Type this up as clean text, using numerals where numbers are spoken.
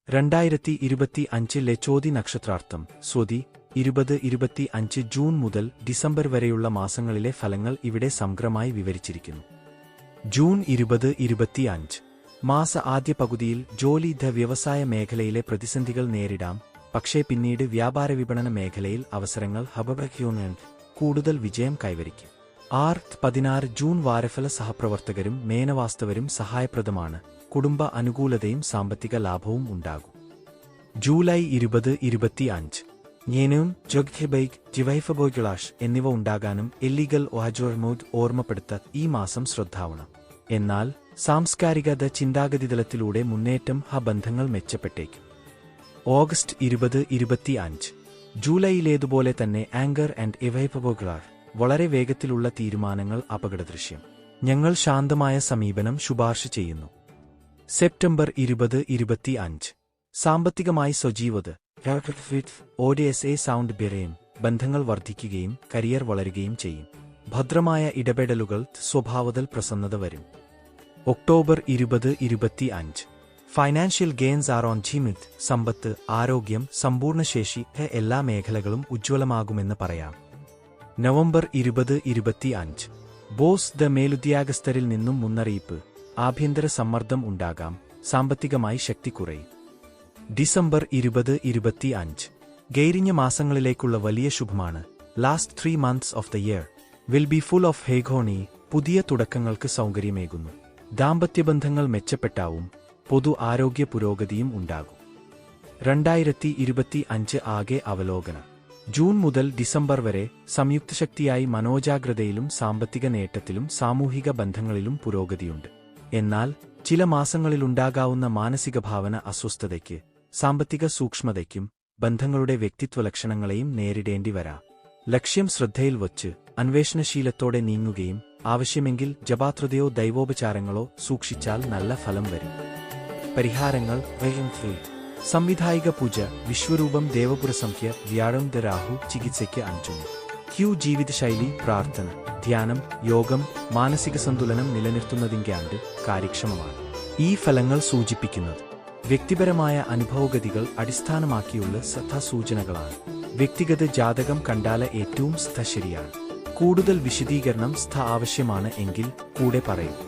2025 ചോതി നക്ഷത്രാർത്ഥം Swathi 2025 June മുതൽ December വരെയുള്ള മാസങ്ങളിലെ ഫലങ്ങൾ ഇവിടെ സമഗ്രമായി വിവരിച്ചിരിക്കുന്നു. ജൂൺ 2025 മാസ ആദ്യ പകുതിയിൽ ജോലി വ്യവസായ മേഖലയിലെ പ്രതിസന്ധികൾ നേരിടാം, പക്ഷേ പിന്നീട് വ്യാപാര വിപണന മേഖലയിൽ അവസരങ്ങൾ കൂടുതൽ വിജയം കൈവരിക്കും. 16 ജൂൺ വാരഫല സഹപ്രവർത്തകരും മേനവാസ്തവരും സഹായപ്രദമാണ്, കുടുംബ അനുകൂലതയും സാമ്പത്തിക ലാഭവും ഉണ്ടാകും. ജൂലൈ 2025 ജ്ഞാനവും ജൊഗ്ഹെബൈഗ് ജിവൈഫബോയ്ഗളാഷ് എന്നിവ ഉണ്ടാകാനും ഇല്ലീഗൽ ഒഹജോർമോദ് ഓർമ്മപ്പെടുത്ത ഈ മാസം ശ്രദ്ധാവണം. എന്നാൽ സാംസ്കാരിക ചിന്താഗതിതലത്തിലൂടെ മുന്നേറ്റം ബന്ധങ്ങൾ മെച്ചപ്പെട്ടേക്കും. ഓഗസ്റ്റ് 2025 ജൂലൈയിലേതുപോലെ തന്നെ ആങ്കർ ആൻഡ് ഇവൈഫബോയ്ഗളാർ വളരെ വേഗത്തിലുള്ള തീരുമാനങ്ങൾ അപകടദൃശ്യം. ഞങ്ങൾ ശാന്തമായ സമീപനം ശുപാർശ ചെയ്യുന്നു. സെപ്റ്റംബർ 2025 സാമ്പത്തികമായി സജീവത ODSA സൗണ്ട് ബിറയും ബന്ധങ്ങൾ വർദ്ധിക്കുകയും കരിയർ വളരുകയും ചെയ്യും. ഭദ്രമായ ഇടപെടലുകൾ സ്വഭാവത്തിൽ പ്രസന്നത വരും. October 2025 financial gains are on ജിമിത് സമ്പത്ത്, ആരോഗ്യം, സമ്പൂർണ്ണശേഷി എല്ലാ മേഖലകളും ഉജ്ജ്വലമാകുമെന്ന് പറയാം. നവംബർ 2025 ബോസ് മേലുദ്യോഗസ്ഥരിൽ നിന്നും മുന്നറിയിപ്പ്, ആഭ്യന്തര സമ്മർദ്ദം ഉണ്ടാകാം, സാമ്പത്തികമായി ശക്തി കുറയും. ഡിസംബർ 2025 ഗൈരിഞ്ഞ മാസങ്ങളിലേക്കുള്ള വലിയ ശുഭമാണ്. Last 3 months of the year will be full of ഹേഗോണി, പുതിയ തുടക്കങ്ങൾക്ക് സൗകര്യമേകുന്നു. ദാമ്പത്യബന്ധങ്ങൾ മെച്ചപ്പെട്ടാവും, പൊതു ആരോഗ്യ പുരോഗതിയും ഉണ്ടാകും. 2025 ആകെ അവലോകനം. ജൂൺ മുതൽ ഡിസംബർ വരെ സംയുക്തശക്തിയായി മനോജാഗ്രതയിലും സാമ്പത്തിക നേട്ടത്തിലും സാമൂഹിക ബന്ധങ്ങളിലും പുരോഗതിയുണ്ട്. എന്നാൽ ചില മാസങ്ങളിലുണ്ടാകാവുന്ന മാനസിക ഭാവന അസ്വസ്ഥതയ്ക്ക്, സാമ്പത്തിക സൂക്ഷ്മതയ്ക്കും ബന്ധങ്ങളുടെ വ്യക്തിത്വ ലക്ഷണങ്ങളെയും നേരിടേണ്ടി വരാം. ലക്ഷ്യം ശ്രദ്ധയിൽ വച്ച് അന്വേഷണശീലത്തോടെ നീങ്ങുകയും ആവശ്യമെങ്കിൽ ജപാത്രതയോ ദൈവോപചാരങ്ങളോ സൂക്ഷിച്ചാൽ നല്ല ഫലം വരും. പരിഹാരങ്ങൾ: സംവിധായിക പൂജ, വിശ്വരൂപം ദേവപുരസംഖ്യ, വ്യാഴം രാഹു, ചികിത്സയ്ക്ക് 5 ജീവിതശൈലി, പ്രാർത്ഥന, ധ്യാനം, യോഗം മാനസിക സന്തുലനം നിലനിർത്തുന്നതിൻ്റെ കാര്യക്ഷമമാണ്. ഈ ഫലങ്ങൾ സൂചിപ്പിക്കുന്നത് വ്യക്തിപരമായ അനുഭവഗതികൾ അടിസ്ഥാനമാക്കിയുള്ള സൂചനകളാണ്. വ്യക്തിഗത ജാതകം കണ്ടാല ഏറ്റവും ശരിയാണ്. കൂടുതൽ വിശദീകരണം ആവശ്യമാണ് എങ്കിൽ കൂടെ പറയും.